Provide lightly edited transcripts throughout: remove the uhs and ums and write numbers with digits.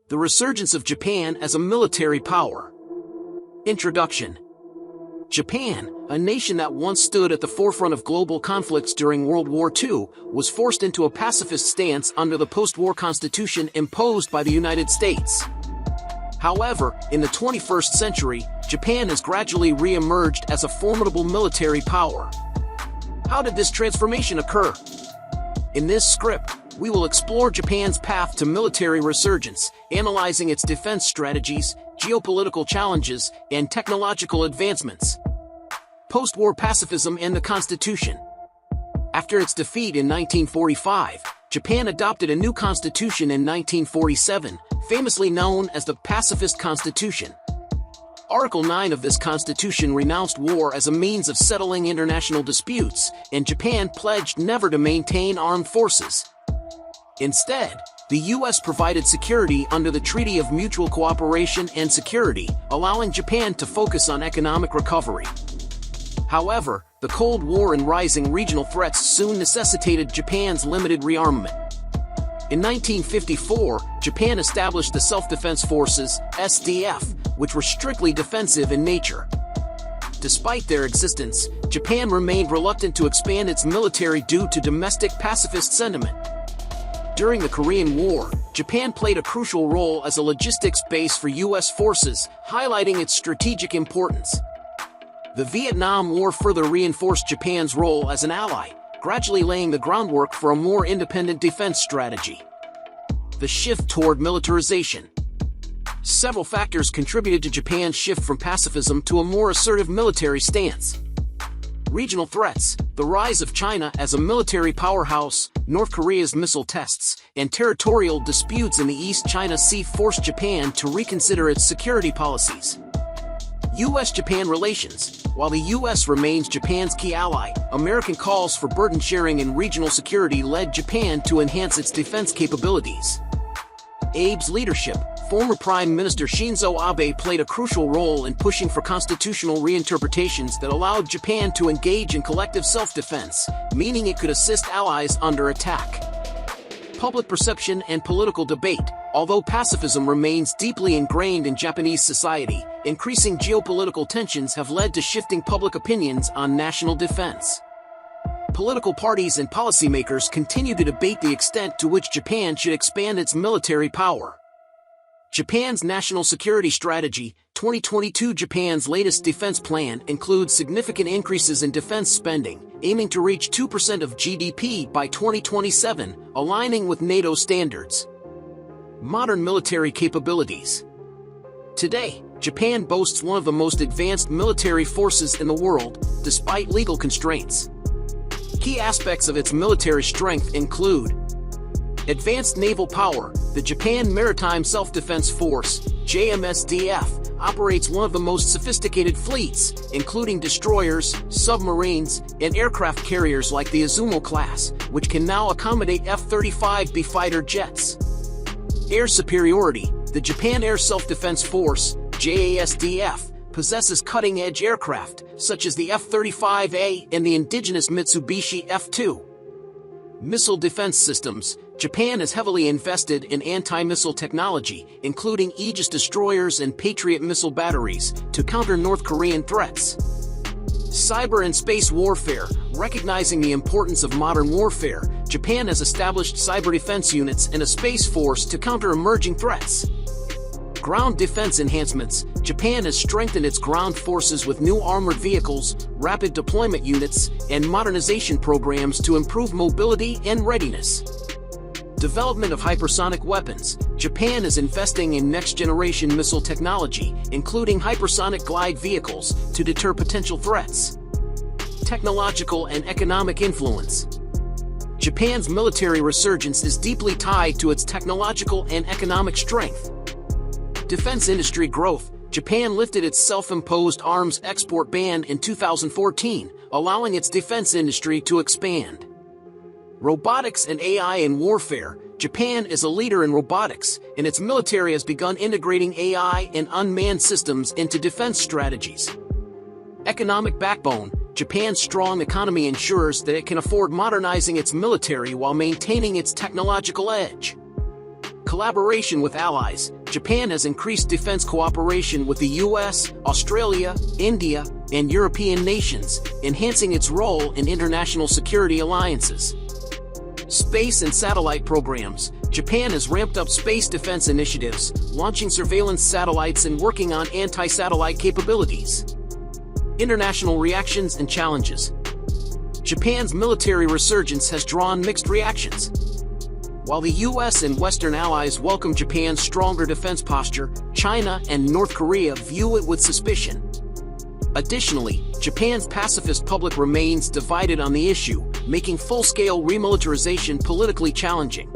The resurgence of Japan as a military power. Introduction. Japan, a nation that once stood at the forefront of global conflicts during World War II, was forced into a pacifist stance under the post-war constitution imposed by the United States. However, in the 21st century, Japan has gradually re-emerged as a formidable military power. How did this transformation occur? In this script, we will explore Japan's path to military resurgence, analyzing its defense strategies, geopolitical challenges, and technological advancements. Post-war pacifism and the Constitution. After its defeat in 1945, Japan adopted a new constitution in 1947, famously known as the Pacifist Constitution. Article 9 of this constitution renounced war as a means of settling international disputes, and Japan pledged never to maintain armed forces. Instead, the U.S. provided security under the Treaty of Mutual Cooperation and Security, allowing Japan to focus on economic recovery. However, the Cold War and rising regional threats soon necessitated Japan's limited rearmament. In 1954, Japan established the Self-Defense Forces, SDF, which were strictly defensive in nature. Despite their existence, Japan remained reluctant to expand its military due to domestic pacifist sentiment. During the Korean War, Japan played a crucial role as a logistics base for U.S. forces, highlighting its strategic importance. The Vietnam War further reinforced Japan's role as an ally, gradually laying the groundwork for a more independent defense strategy. The shift toward militarization. Several factors contributed to Japan's shift from pacifism to a more assertive military stance. Regional threats, the rise of China as a military powerhouse, North Korea's missile tests, and territorial disputes in the East China Sea forced Japan to reconsider its security policies. U.S.-Japan relations. While the U.S. remains Japan's key ally, American calls for burden sharing and regional security led Japan to enhance its defense capabilities. Abe's leadership. Former Prime Minister Shinzo Abe played a crucial role in pushing for constitutional reinterpretations that allowed Japan to engage in collective self-defense, meaning it could assist allies under attack. Public perception and political debate. Although pacifism remains deeply ingrained in Japanese society, increasing geopolitical tensions have led to shifting public opinions on national defense. Political parties and policymakers continue to debate the extent to which Japan should expand its military power. Japan's National Security Strategy, 2022. Japan's latest defense plan includes significant increases in defense spending, aiming to reach 2% of GDP by 2027, aligning with NATO standards. Modern military capabilities. Today, Japan boasts one of the most advanced military forces in the world, despite legal constraints. Key aspects of its military strength include advanced naval power. The Japan Maritime Self-Defense Force, JMSDF, operates one of the most sophisticated fleets, including destroyers, submarines, and aircraft carriers like the Izumo class, which can now accommodate F-35B fighter jets. Air superiority. The Japan Air Self-Defense Force, JASDF, possesses cutting-edge aircraft, such as the F-35A and the indigenous Mitsubishi F-2. Missile defense systems. Japan has heavily invested in anti-missile technology, including Aegis destroyers and Patriot missile batteries, to counter North Korean threats. Cyber and space warfare. Recognizing the importance of modern warfare, Japan has established cyber defense units and a space force to counter emerging threats. Ground defense enhancements. Japan has strengthened its ground forces with new armored vehicles, rapid deployment units, and modernization programs to improve mobility and readiness. Development of hypersonic weapons. Japan is investing in next-generation missile technology, including hypersonic glide vehicles, to deter potential threats. Technological and economic influence. Japan's military resurgence is deeply tied to its technological and economic strength. Defense industry growth. Japan lifted its self-imposed arms export ban in 2014, allowing its defense industry to expand. Robotics and AI in warfare. Japan is a leader in robotics, and its military has begun integrating AI and unmanned systems into defense strategies. Economic backbone. Japan's strong economy ensures that it can afford modernizing its military while maintaining its technological edge. Collaboration with allies. Japan has increased defense cooperation with the US, Australia, India, and European nations, enhancing its role in international security alliances. Space and satellite programs. Japan has ramped up space defense initiatives, launching surveillance satellites and working on anti-satellite capabilities. International reactions and challenges. Japan's military resurgence has drawn mixed reactions. While the US and Western allies welcome Japan's stronger defense posture, China and North Korea view it with suspicion. Additionally, Japan's pacifist public remains divided on the issue, making full-scale remilitarization politically challenging.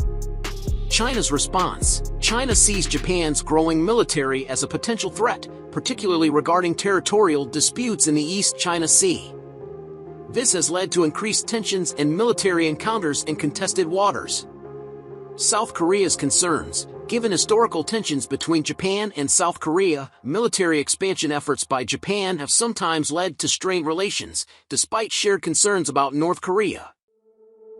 China's response. China sees Japan's growing military as a potential threat, particularly regarding territorial disputes in the East China Sea. This has led to increased tensions and military encounters in contested waters. South Korea's concerns. Given historical tensions between Japan and South Korea, military expansion efforts by Japan have sometimes led to strained relations, despite shared concerns about North Korea.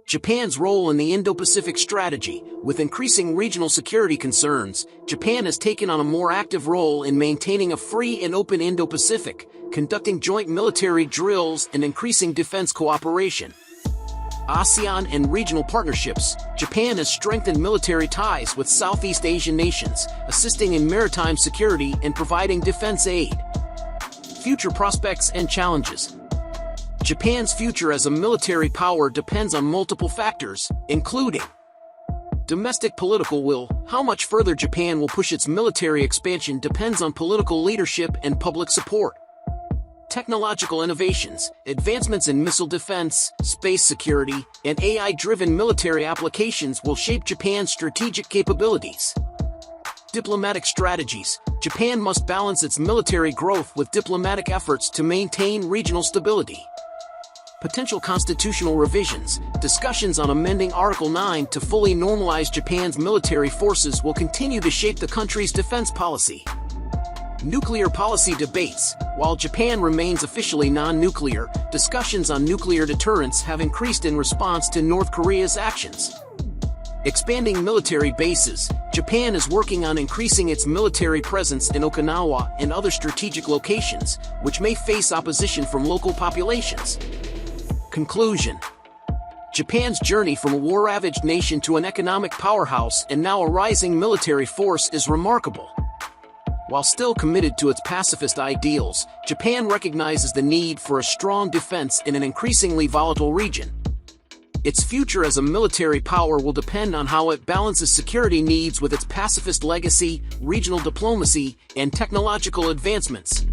Japan's role in the Indo-Pacific strategy. With increasing regional security concerns, Japan has taken on a more active role in maintaining a free and open Indo-Pacific, conducting joint military drills and increasing defense cooperation. ASEAN and regional partnerships. Japan has strengthened military ties with Southeast Asian nations, assisting in maritime security and providing defense aid. Future prospects and challenges. Japan's future as a military power depends on multiple factors, including domestic political will. How much further Japan will push its military expansion depends on political leadership and public support. Technological innovations. Advancements in missile defense, space security, and AI-driven military applications will shape Japan's strategic capabilities. Diplomatic strategies. Japan must balance its military growth with diplomatic efforts to maintain regional stability. Potential constitutional revisions. Discussions on amending Article 9 to fully normalize Japan's military forces will continue to shape the country's defense policy. Nuclear policy debates. While Japan remains officially non-nuclear, discussions on nuclear deterrence have increased in response to North Korea's actions. Expanding military bases. Japan is working on increasing its military presence in Okinawa and other strategic locations, which may face opposition from local populations. Conclusion. Japan's journey from a war-ravaged nation to an economic powerhouse and now a rising military force is remarkable. While still committed to its pacifist ideals, Japan recognizes the need for a strong defense in an increasingly volatile region. Its future as a military power will depend on how it balances security needs with its pacifist legacy, regional diplomacy, and technological advancements.